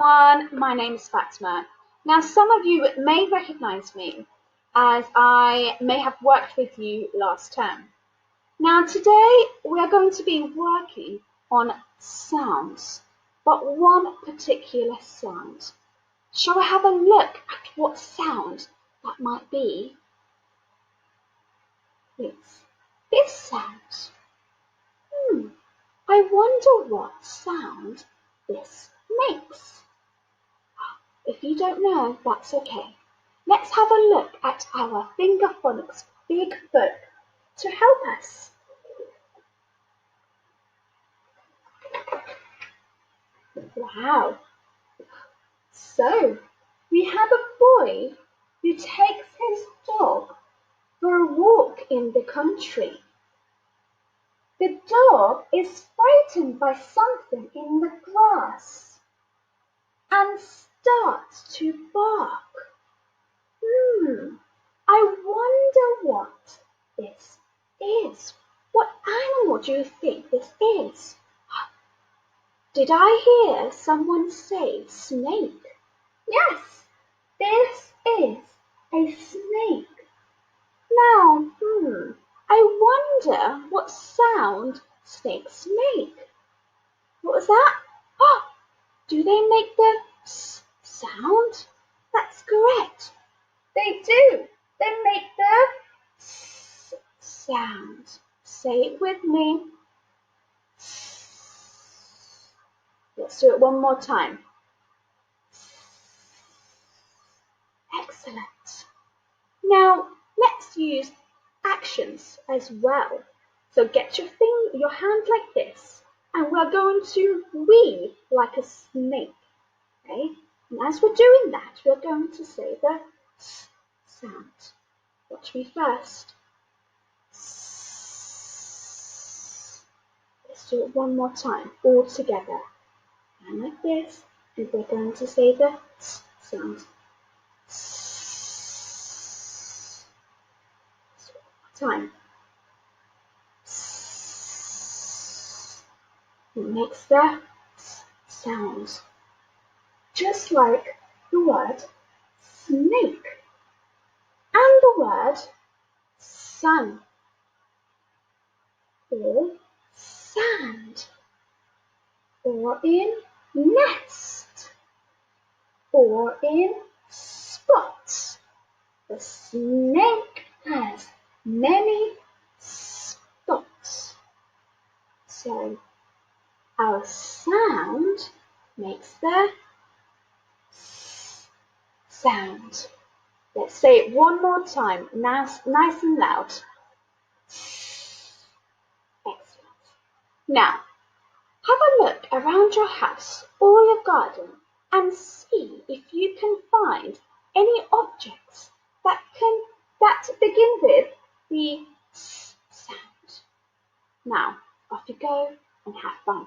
My name is Fatma. Now, some of you may recognize me as I may have worked with you last term. Now, today we are going to be working on sounds, but one particular sound. Shall we have a look at what sound that might be? It's this sound. I wonder what sound this makes. If you don't know, that's okay. Let's have a look at our Fingers Phonics Big Book to help us. Wow! So, we have a boy who takes his dog for a walk in the country. The dog is frightened by something in the grass and starts to bark. I wonder what this is. What animal do you think this is? Did I hear someone say snake? Yes, this is a snake. Now, I wonder what sound snakes make. What was that? Oh, do they make the sound? That's correct. They do. They make the sound. Say it with me. Let's do it one more time. Excellent. Now, let's use actions as well. So get your hand like this, and we're going to wee like a snake. Okay? And as we're doing that, we're going to say the sound. Watch me first. Let's do it one more time, all together. And like this, and we're going to say the sound. Time. It makes the sound. Just like the word snake and the word sun or sand or in nest or in spots. The snake has many spots. So our sound makes the sound. Let's say it one more time, nice and loud. Excellent. Now, have a look around your house or your garden and see if you can find any objects that begin with the sound. Now, off you go and have fun.